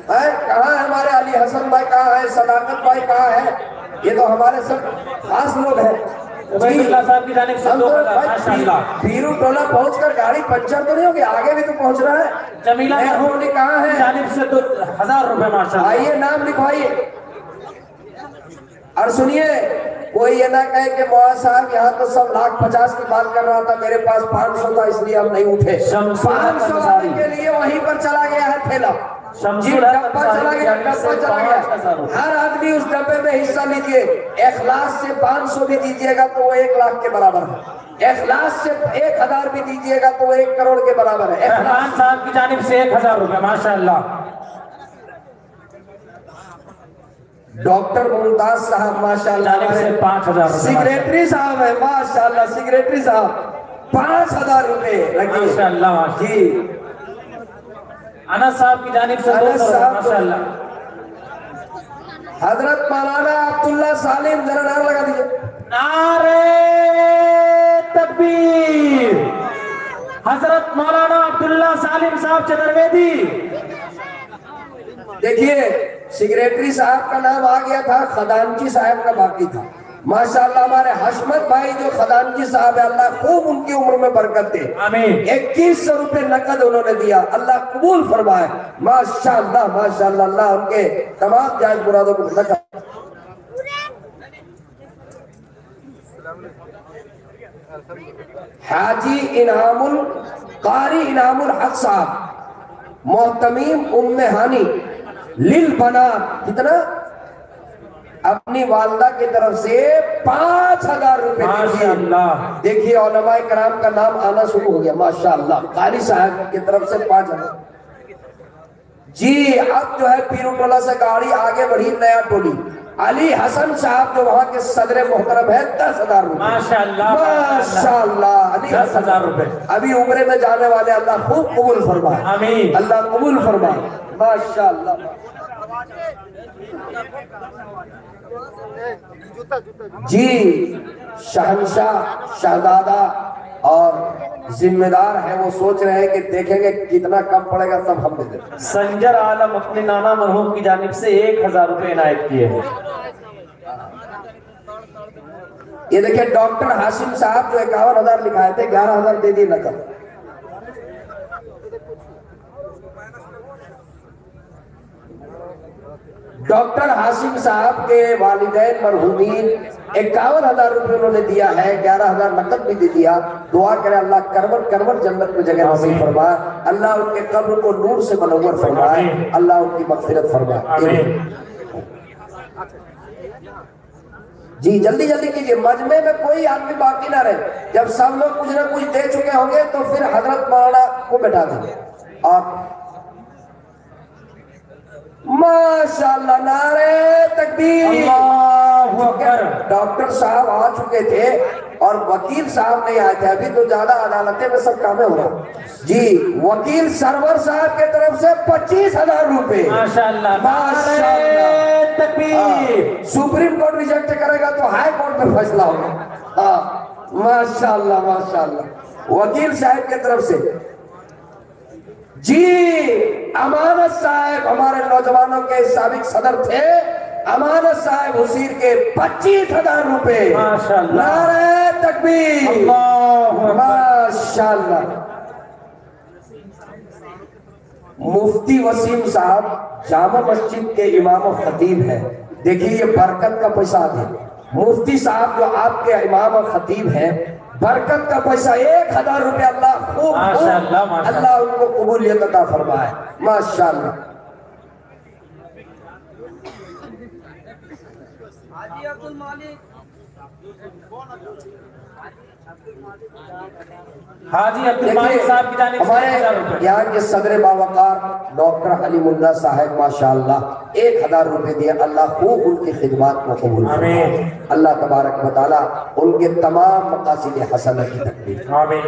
کہاں ہے ہمارے علی حسن بھائی, کہاں ہے صداقت بھائی, کہاں ہے؟ یہ تو ہمارے سب خاص لوگ ہیں. عبید اللہ صاحب کی جانب سے 2000. ماشاءاللہ. پیرو ٹولہ پہنچ کر گاڑی پنچر تو نہیں ہوگی, آگے بھی تو پہنچ رہا ہے. جمیلہ مرحوم کہاں ہے؟ جانب سے 1000 روپے. ماشاءاللہ. آئیے نام لکھوائیے. اور سنیے, کوئی یہ نہ کہے کہ مولانا صاحب یہاں تو سب 150 کی بات کر رہا تھا, میرے پاس 500 تھا اس لیے ہم نہیں اٹھے. 500 والے کے لیے وہیں پر چلا گیا ہے تھیلا. جی ڈبہ چلا گیا, ہر آدمی اس ڈبے میں حصہ لیجئے. اخلاص سے 500 بھی دیجئے گا تو وہ 1 لاکھ کے برابر ہے. اخلاص سے 1000 بھی دیجئے گا تو وہ 1 کروڑ کے برابر ہے. رحمان صاحب کی جانب سے 1000 روپے. ماشاءاللہ. ڈاکٹر ممتاز صاحب ماشاءاللہ جانب سے 5000 روپے. سیکریٹری صاحب ہے ماشاءاللہ, سیکریٹری صاحب 5000 روپے لگے. ماشاءاللہ. جی انس صاحب کی جانب سے 200. ماشاءاللہ. حضرت مولانا عبداللہ سالم, ذرا نعرہ لگا دیجئے. نعرہ تکبیر. حضرت مولانا عبداللہ سالم صاحب چترویدی. دیکھیے سیکریٹری صاحب کا نام آ گیا تھا, خزانچی صاحب کا باقی تھا. ماشاءاللہ ہمارے حشمت بھائی جو خزانچی صاحب ہے, اللہ خوب ان کی عمر میں برکت دے. آمین. 2100 روپے نقد انہوں نے دیا, اللہ قبول فرمائے. ماشاءاللہ ماشاءاللہ, اللہ ان کے تمام جائز مرادوں کو نقد. حاجی انعام القاری انعام الحق صاحب, محتمیم ام ہانی للبنات, کتنا؟ اپنی والدہ کی طرف سے 5000 روپے. ماشاءاللہ. دیکھیے علماء کرام کا نام آنا شروع ہو گیا ماشاءاللہ. قاری صاحب کی طرف سے 5000. جی اب جو ہے پیرو ٹولہ سے گاڑی آگے بڑھی, نیا ٹولی. علی حسن صاحب جو وہاں کے صدر محترم ہے, 10,000 روپے. ماشاءاللہ. ماشاءاللہ. علی 10,000 روپے. ابھی عمرے میں جانے والے, اللہ خوب قبول فرمائے. آمین. اللہ قبول فرمائے. ماشاءاللہ. جی شہنشاہ شہزادہ اور ذمہ دار ہے, وہ سوچ رہے ہیں کہ دیکھیں گے کتنا کم پڑے گا, سب ہم دے دیں. سنجر عالم اپنے نانا مرحوم کی جانب سے 1000 روپے عنایت کیے ہیں. یہ دیکھیں ڈاکٹر حاشم صاحب جو 51,000 لکھائے تھے, 11,000 دے دی نقد. ڈاکٹر حاشم صاحب کے والدین مرحومین 51,000 روپے انہوں نے دیا ہے, 11,000 نقد بھی دے دیا. دعا کرے اللہ کروٹ کروٹ جنت میں جگہ نصیب فرمائے, اللہ ان کے قبر کو نور سے منور فرمائے, اللہ ان کی مغفرت فرمائے. جی جلدی جلدی کیجئے, مجمع میں کوئی آدمی باقی نہ رہے. جب سب لوگ کچھ نہ کچھ دے چکے ہوں گے تو پھر حضرت مولانا کو بٹھا دیں گے. اور ماشاءاللہ نعرہ تکبیر. اللہ اکبر. ڈاکٹر صاحب آ چکے تھے اور وکیل صاحب نہیں آئے تھے, ابھی تو زیادہ عدالتیں میں سب کامیں ہو رہا. جی وکیل سرور صاحب کے طرف سے 25,000 روپے. ماشاءاللہ. ماشاءاللہ. تکبیر. سپریم کورٹ ریجیکٹ کرے گا تو ہائی کورٹ میں فیصلہ ہوگا. ماشاءاللہ ماشاءاللہ. وکیل صاحب کے طرف سے. جی امانت صاحب ہمارے نوجوانوں کے سابق صدر تھے, امانت صاحب حسیر کے 25,000 روپے. ماشاءاللہ. نعرہ تکبیر. اللہ ماشاءاللہ. مفتی وسیم صاحب جامع مسجد کے امام و خطیب ہیں. دیکھیے یہ برکت کا پیسہ ہے. مفتی صاحب جو آپ کے امام و خطیب ہیں, برکت کا پیسہ 1,000 روپے. اللہ خوب اللہ ان کو قبولیت عطا فرمائے. ماشاءاللہ. حاجی عبدالمالک صاحب کی جانب سے 1000 روپے. یہاں کے صدر باوقار ڈاکٹر حلیم اللہ صاحب ماشاءاللہ 1,000 روپے دیا. اللہ خوب ان کی خدمات کو قبول فرمائے. اللہ تبارک و تعالی ان کے تمام مقاصد حسنہ کی تکمیل. آمین.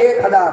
1,000,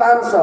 500,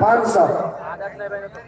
500,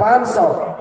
500,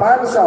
500,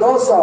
200,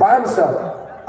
500,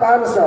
500,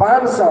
500,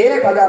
1,000।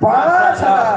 5,000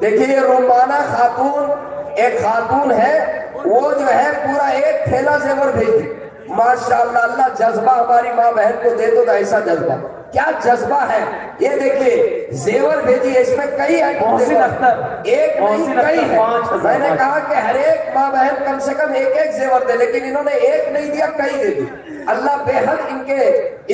دیکھیے رومانہ خاتون ایک خاتون ہے، وہ جو ہے پورا ایک تھیلا زیور بھیجی، ماشاءاللہ اللہ جذبہ ہماری ماں بہن کو دے دو ایسا جذبہ، کیا جذبہ ہے یہ دیکھیے، زیور بھیجی ہے، اس میں کئی ہے، محسن اختر ایک نہیں کئی ہے۔ میں نے کہا کہ ہر ایک ماں بہن کم سے کم ایک ایک زیور دے، لیکن انہوں نے ایک نہیں دیا، کئی دے دی۔ اللہ بے حد ان کے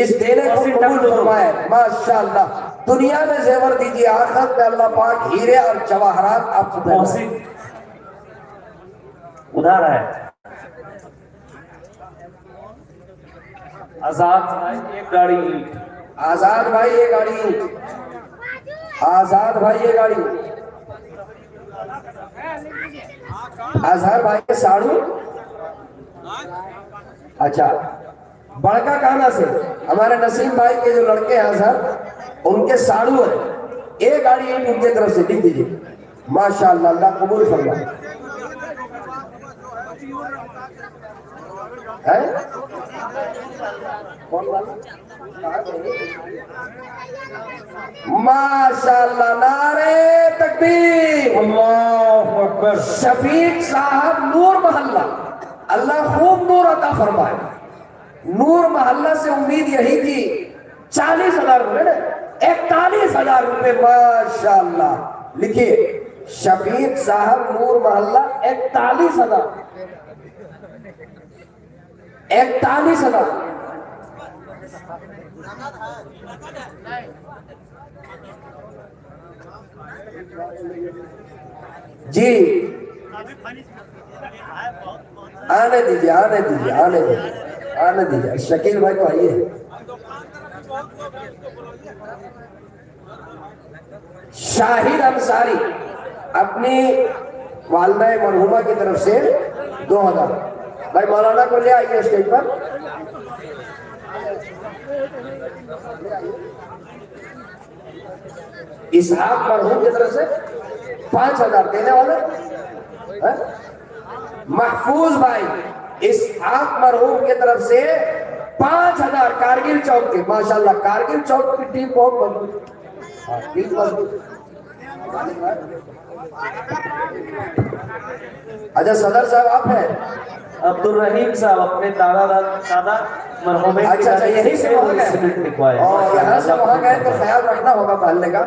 اس دینے کو قبول فرمائے، ماشاءاللہ۔ دنیا میں زیور دیجیے، آخرت میں اللہ پاک ہیرے اور جواہرات آپ کو دے۔ محسن ادھر ہے آزاد ایک گاڑی اینٹ، آزاد بھائی یہ گاڑی، آزاد بھائی یہ گاڑی، اظہر بھائی کے ساڑو، اچھا بڑکا کانا سے ہمارے نسیم بھائی کے جو لڑکے ہیں اظہر، ان کے ساڑو ہیں، ایک گاڑی اینٹ ان کے طرف سے لکھ دیجیے، ماشاءاللہ اللہ قبول فرمائے۔ ماشاءاللہ نعرہ تکبیر، اللہ اکبر۔ شفیق صاحب نور محلہ، اللہ خوب نور عطا فرمائے۔ نور محلہ سے امید یہی تھی، 40,000 روپے نا، 41,000 روپے، ماشاءاللہ لکھیے شفیق صاحب نور محلہ 41,000، 41,000۔ جی آنے دیجئے آنے دیجئے آنے دیجئے آنے دیجئے، شکیل بھائی تو آئیے۔ شاہد انصاری اپنی والدہ مرحومہ کی طرف سے 2,000۔ بھائی مولانا کو لے آئیے اسٹیج پر۔ اسحاق مرحوم کی طرف سے 5,000 دینے والے۔ محفوظ بھائی اسحاق مرحوم کی طرف سے 5,000 کارگل چوک کے، ماشاءاللہ کارگل چوک کی ٹیم بہت مضبوط۔ اچھا صدر صاحب آپ ہیں؟ عبد الرحیم صاحب اپنے دادا مرحوم، اچھا یہی سے وہاں گئے، اور یہاں سے وہاں گئے تو خیال رکھنا ہوگا پہلنے کا۔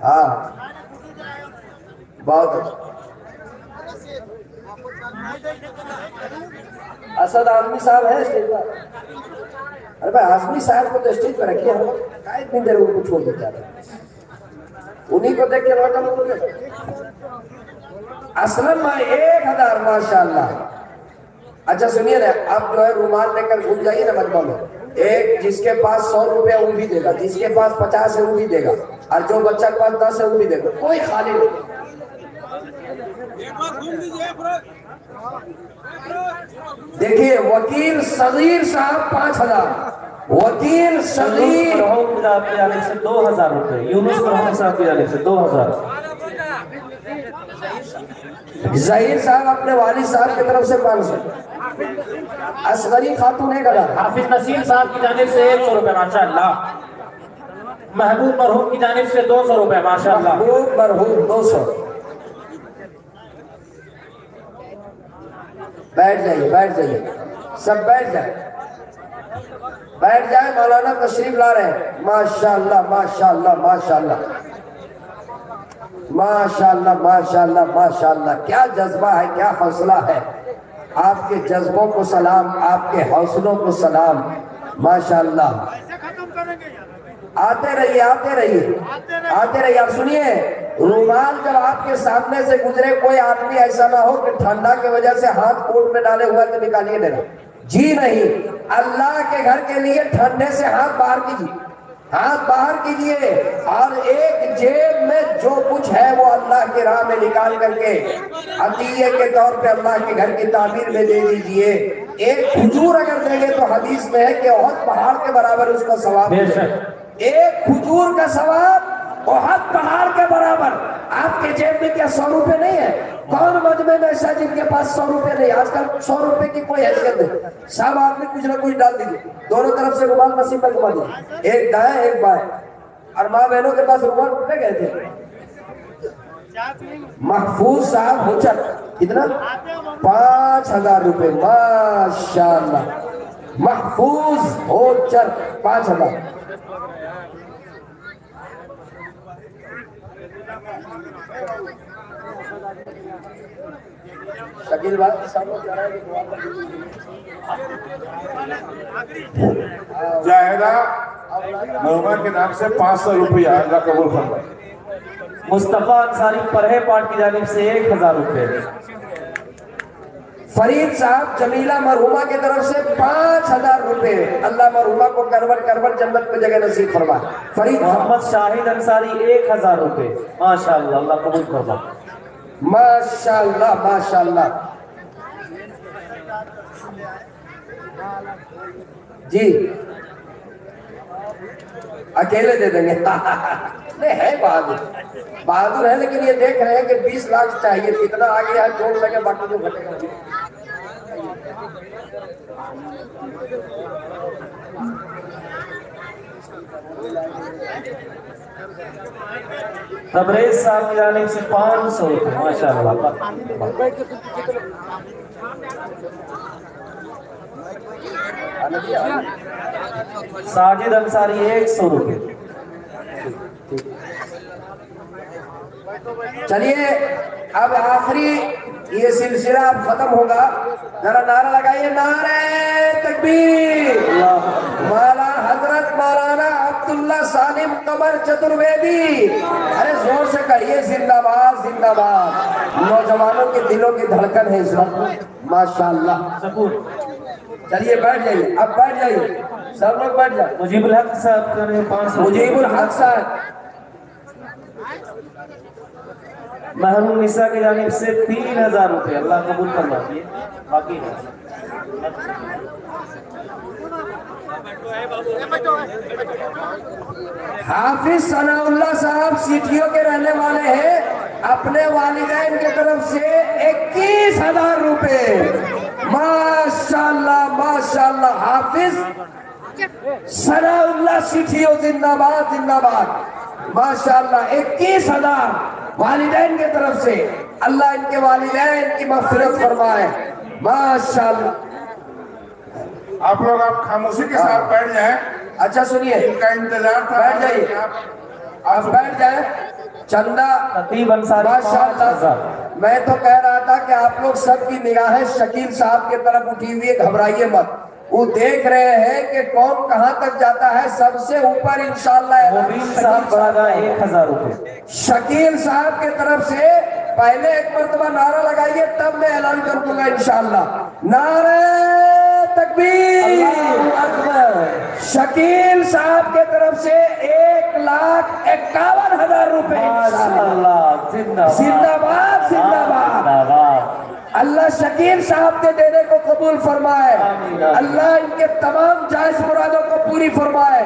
ہاں بہت اچھا۔ اسد آزمی صاحب ہے اسٹیج پر؟ ارے بھائی آزمی صاحب کو تو اسٹیج پر رکھیے، ہم اتنی دیر ان کو چھوڑ دیتے ہیں، انہی کو دیکھ کے روٹا لوگ دے۔ اسلم بھائی 1,000، ماشاءاللہ۔ اچھا سنیے نا، اب جو ہے رومال لے کر گھوم جائیے نا مجمع میں، ایک جس کے پاس 100 روپے وہ بھی دے گا، جس کے پاس 50 ہے وہ بھی دے گا، اور جو بچہ کے پاس 10 ہے وہ بھی دے گا، کوئی خالی نہیں۔ دیکھیے وکیل صغیر صاحب 5,000، وکیل صغیر مرحوم صاحب کی جانب سے 2,000 روپے، یونس مرحوم صاحب کی جانب سے 2,000۔ ظہیر صاحب اپنے والد صاحب کی طرف سے 500۔ اصغری خاتون 1,000۔ حافظ نصیر صاحب کی جانب سے 100 روپے، ماشاءاللہ۔ محبوب مرحوم کی جانب سے 200 روپے، ماشاءاللہ۔ محبوب مرحوم 200۔ بیٹھ جائیے بیٹھ جائیے، سب بیٹھ جائیں، بیٹھ جائیں، مولانا تشریف لا رہے ہیں۔ ماشاءاللہ ماشاءاللہ ماشاءاللہ ماشاءاللہ ماشاءاللہ ماشاءاللہ، کیا جذبہ ہے، کیا حوصلہ ہے۔ آپ کے جذبوں کو سلام، آپ کے حوصلوں کو سلام، ماشاءاللہ۔ آتے رہیے آتے رہیے آتے رہیے۔ آپ سنیے، رومال جب آپ کے سامنے سے گزرے، کوئی آدمی ایسا نہ ہو کہ ٹھنڈا کی وجہ سے ہاتھ کوٹ میں ڈالے ہوا تو نکالیے دینا، جی نہیں، اللہ کے گھر کے لیے ٹھنڈے سے ہاتھ باہر کیجیے، ہاتھ باہر کیجیے، اور ایک جیب میں جو کچھ ہے وہ اللہ کی راہ میں نکال کر کے عطیہ کے طور پہ اللہ کے گھر کی تعمیر میں دے دیجئے۔ ایک کھجور اگر دیں گے تو حدیث میں ہے کہ احد پہاڑ کے برابر اس کا ثواب ہے، ایک کھجور کا ثواب احد پہاڑ کے برابر۔ آپ کے جیب میں کیا 100 روپے نہیں ہے؟ کون مجمع میں ایسا جن کے پاس 100 روپے نہیں؟ آج کل 100 روپے کی کوئی حیثیت نہیں، سب آدمی کچھ نہ کچھ ڈال دیجئے، دونوں طرف سے رومال نصیب پر گھما دیجئے، ایک دائیں ایک بائیں۔ اور ماں بہنوں کے پاس رومال کتنے گئے تھے؟ محفوظ صاحب ہوچر کتنا 5,000 روپے ماشاءاللہ محفوظ ہوچر 5,000 شکیل بات جاہدہ مرحومہ کے نام سے 500 روپیہ اللہ قبول فرمائے. مصطفیٰ انصاری پرہے پاٹ کی جانب سے 1,000 روپے. فرید صاحب جمیلہ مرحومہ کی طرف سے 5,000 روپے. اللہ مرحومہ کو کربل کربل جنت میں جگہ نصیب فرمائے. فرید محمد شاہد انصاری 1,000 روپے. ماشاءاللہ اللہ قبول فرمائے. ماشاءاللہ ماشاءاللہ جی اکیلے دے دیں گے. نہیں ہے بہادر ہے لیکن یہ دیکھ رہے ہیں کہ 20 لاکھ چاہیے. کتنا آگے ہے جوڑ لگے باقی جو گھٹے گا. تبریز صاحب کی جانب سے 500 روپے. ماشاءاللہ ساجد انصاری 100 روپے. چلیے اب آخری یہ سلسلہ اب ختم ہوگا. ذرا نعرہ لگائیے نعرہ تکبیر. مولا حضرت مولانا عبداللہ سالم قمر چترویدی. ارے زور سے کہیے زندہ باد زندہ باد. نوجوانوں کے دلوں کی دھڑکن ہے اس وقت ماشاءاللہ. چلیے بیٹھ جائیے اب بیٹھ جائیے سب لوگ بیٹھ جائیں. مجیب الحق صاحب کا 500. مجیب الحق صاحب محروم نساء کی جانب سے 3,000 روپے. اللہ قبول فرمائے. باقی حافظ ثناء اللہ صاحب سیٹھیوں کے رہنے والے ہیں. اپنے والدین کی طرف سے 21,000 روپے. ماشاءاللہ ماشاءاللہ حافظ ثناء اللہ سیٹھیوں زندہ باد زندہ باد. ماشاءاللہ 21,000 والدین کی طرف سے. اللہ ان کے والدین کی مغفرت فرمائے. ماشاءاللہ آپ لوگ آپ خاموشی کے ساتھ بیٹھ جائیں. اچھا سنیے ان کا انتظار تھا. بیٹھ جائیے آپ بیٹھ جائیں. چندہ خطیب انصاری ماشاءاللہ 5,000. میں تو کہہ رہا تھا کہ آپ لوگ سب کی نگاہیں شکیل صاحب کی طرف اٹھی ہوئی ہے. گھبرائیے مت. وہ دیکھ رہے ہیں کہ کون کہاں تک جاتا ہے. سب سے اوپر انشاءاللہ مبین صاحب بڑھا 1,000 روپے. شکیل صاحب کے طرف سے پہلے ایک مرتبہ نعرہ لگائیے تب میں اعلان کر دوں گا انشاءاللہ. نعرہ تکبیر. اللہ اکبر. شکیل صاحب کے طرف سے 1,51,000 روپے. ماشاءاللہ زندہ زندہ باد زندہ باد. اللہ شکیل صاحب کے دینے کو قبول فرمائے. اللہ ان کے تمام جائز مرادوں کو پوری فرمائے.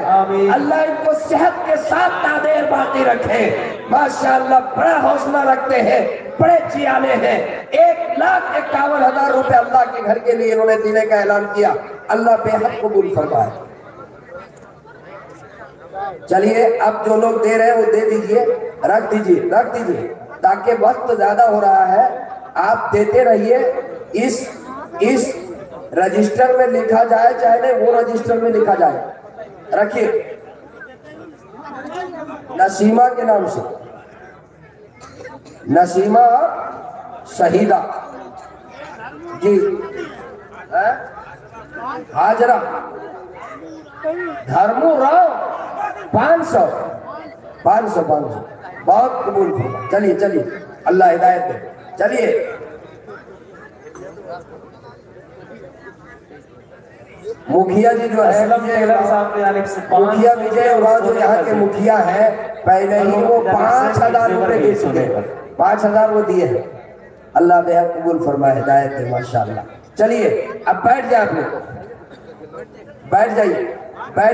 اللہ ان کو صحت کے ساتھ تادیر باقی رکھے. ماشاءاللہ بڑا حوصلہ رکھتے ہیں. بڑے چیالے ہیں. 1,51,000 روپے اللہ کے گھر کے لیے انہوں نے دینے کا اعلان کیا. اللہ بے حد قبول فرمائے. چلیے اب جو لوگ دے رہے ہیں وہ دے دیجئے. رکھ دیجئے تاکہ وقت زیادہ ہو رہا ہے. آپ دیتے رہیے. اس رجسٹر میں لکھا جائے چاہے نہیں وہ رجسٹر میں لکھا جائے. رکھیے نسیمہ کے نام سے. نسیمہ شہیدہ جی. حاجرہ دھرمو راؤ 500 بہت قبول. چلیے اللہ ہدایت دے. چلیے مکھیا جی جو ہے مکھیا وجے اور جو یہاں کے مکھیا ہے پہلے ہی وہ 5,000 روپے دے چکے. 5,000 وہ دیے ہیں. اللہ بے حد قبول فرمائے. ہدایت دے ماشاءاللہ. چلیے اب بیٹھ جائیں. آپ لوگ بیٹھ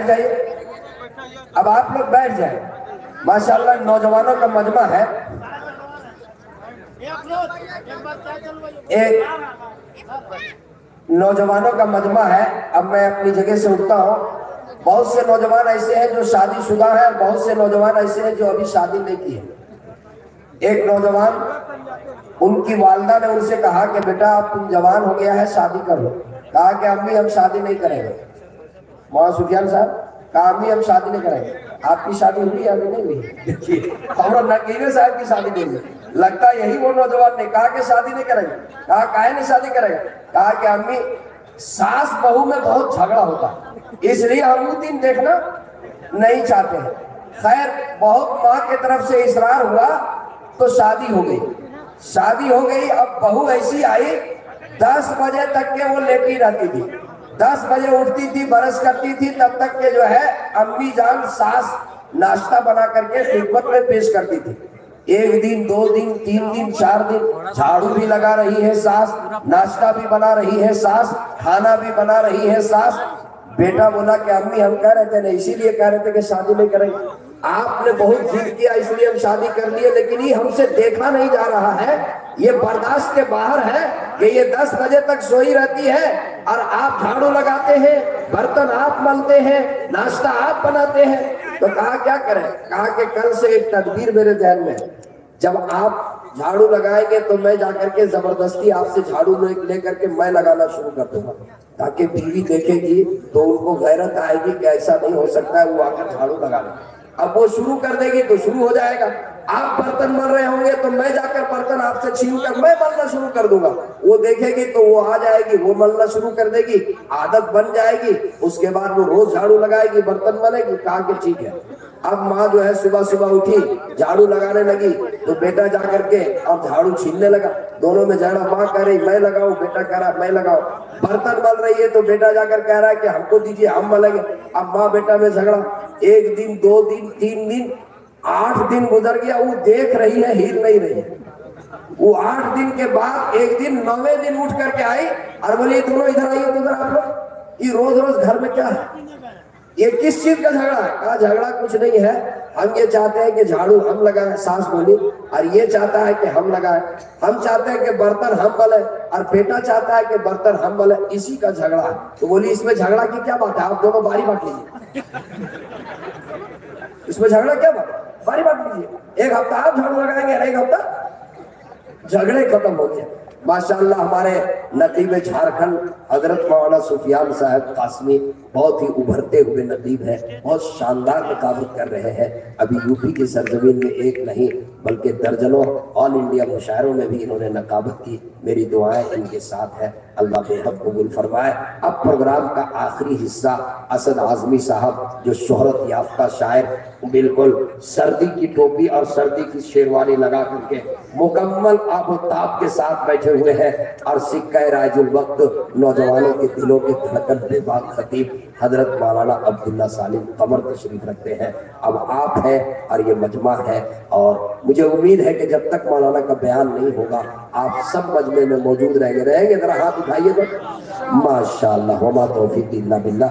جائیے. اب آپ لوگ بیٹھ جائیں. ماشاءاللہ نوجوانوں کا مجمع ہے. ایک نوجوانوں کا مجمع ہے. اب میں اپنی جگہ سے اٹھتا ہوں. بہت سے نوجوان ایسے ہیں جو شادی شدہ ہیں اور بہت سے نوجوان ایسے ہیں جو ابھی شادی نہیں کی ہے. ایک نوجوان، ان کی والدہ نے ان سے کہا کہ بیٹا اب تم جوان ہو گیا ہے، شادی کر لو۔ کہا کہ امی ہم شادی نہیں کریں گے۔ مولانا سفیان صاحب کہا امی ہم شادی نہیں کریں گے۔ آپ کی شادی ہوئی یا نہیں ہوئی؟ دیکھیے اور نقیبے صاحب کی شادی نہیں ہوئی، لگتا یہی وہ نوجوان نے کہا کہ شادی نہیں کریں گے۔ کہا کاہے نہیں شادی کریں گے؟ کہا کہ امی ساس بہو میں بہت جھگڑا ہوتا ہے، اس لیے ہم وہ دن دیکھنا نہیں چاہتے ہیں۔ خیر بہت ماں کی طرف سے اصرار ہوا تو شادی ہو گئی۔ شادی ہو گئی، اب بہو ایسی آئی 10 بجے تک کے وہ لیٹی رہتی تھی، 10 بجے اٹھتی تھی، برش کرتی تھی، تب تک کہ جو ہے امی جان ساس ناشتہ بنا کر کے خدمت میں پیش کرتی تھی۔ 1 دن 2 دن 3 دن 4 دن جھاڑو بھی لگا رہی ہے ساس، ناشتہ بھی بنا رہی ہے ساس، کھانا بھی بنا رہی ہے ساس۔ بیٹا بولا کہ امی ہم کہہ رہے تھے نہیں، اسی لیے کہہ رہے تھے کہ شادی نہیں کریں گے، آپ نے بہت ضد کیا اس لیے ہم شادی کر لیے، لیکن یہ ہم سے دیکھا نہیں جا رہا ہے، یہ برداشت کے باہر ہے کہ یہ 10 بجے تک سوئی رہتی ہے اور آپ جھاڑو لگاتے ہیں، برتن آپ ملتے ہیں، ناشتہ آپ بناتے ہیں۔ تو کہا کیا کریں؟ کہا کہ کل سے ایک تدبیر میرے ذہن میں، جب آپ جھاڑو لگائیں گے تو میں جا کر کے زبردستی آپ سے جھاڑو لے کر کے میں لگانا شروع کر دوں گا، تاکہ بیوی دیکھے گی تو ان کو غیرت آئے گی کہ ایسا نہیں ہو سکتا ہے وہ آ کر جھاڑو لگا لے۔ اب وہ شروع کر دے گی تو شروع ہو جائے گا، آپ برتن مل رہے ہوں گے تو میں جا کر برتن آپ سے چھین کر میں ملنا شروع کر دوں گا، وہ دیکھے گی تو وہ آ جائے گی، وہ ملنا شروع کر دے گی، عادت بن جائے گی، اس کے بعد وہ روز جھاڑو لگائے گی، برتن ملے گی۔ کہا کہ ٹھیک ہے۔ اب ماں جو ہے صبح صبح اٹھی، جھاڑو لگانے لگی تو بیٹا جا کر کے اب جھاڑو چھیننے لگا، دونوں میں جھگڑا، ماں کہہ رہی میں لگاؤں، بیٹا کہہ رہا میں لگاؤں، برتن مل رہی ہے تو بیٹا جا کر کہہ رہا ہے کہ ہم کو دیجیے ہم ملیں گے۔ اب ماں بیٹا میں جھگڑا، 1 دن 2 دن 3 دن 8 دن گزر گیا، وہ دیکھ رہی ہے ہل نہیں رہی۔ وہ 8 دن کے بعد ایک دن 9ویں دن اٹھ کر کے آئی اور بولی دونوں ادھر آئیے تو ادھر آپ لوگ، یہ روز روز گھر میں کیا ہے، یہ کس چیز کا جھگڑا ہے؟ کہا جھگڑا کچھ نہیں ہے، ہم یہ چاہتے ہیں کہ جھاڑو ہم لگائیں، ساس بولی، اور یہ چاہتا ہے کہ ہم لگائیں، ہم چاہتے ہیں کہ برتن ہم ملیں اور بیٹا چاہتا ہے کہ برتن ہم ملیں، اسی کا جھگڑا ہے۔ تو بولی اس میں جھگڑا کی کیا بات ہے، آپ دونوں باری بانٹ لیجیے، اس میں جھگڑا کیا بات ہے، باری بانٹ لیجیے، 1 ہفتہ آپ جھاڑو لگائیں گے اور 1 ہفتہ جھگڑے ختم ہو گئے۔ ماشاءاللہ ہمارے نقیب جھارکھنڈ حضرت مولانا سفیان صاحب قاسمی بہت ہی ابھرتے ہوئے نقیب ہیں، بہت شاندار نقابت کر رہے ہیں۔ ابھی یوپی کی سرزمین میں ایک نہیں بلکہ درجنوں آل انڈیا مشاعروں میں بھی انہوں نے نقابت کی، میری دعائیں ان کے ساتھ ہیں، اللہ بے حد قبول فرمائے۔ اب پروگرام کا آخری حصہ اسد اعظمی صاحب جو شہرت یافتہ شاعر، بالکل سردی کی ٹوپی اور سردی کی شیروانی لگا کر کے مکمل آب و تاب کے ساتھ بیٹھے ہوئے ہیں، اور سکہ رائج الوقت نوجوانوں کے دلوں کے دھڑکن بے باک خطیب حضرت مولانا عبداللہ سالم قمر تشریف رکھتے ہیں۔ اب آپ ہیں اور یہ مجمع ہے، اور مجھے امید ہے کہ جب تک مولانا کا بیان نہیں ہوگا آپ سب مجمع میں موجود رہیں گے۔ ذرا ہاتھ اٹھائیے تو، ماشاءاللہ وما توفیق الا باللہ۔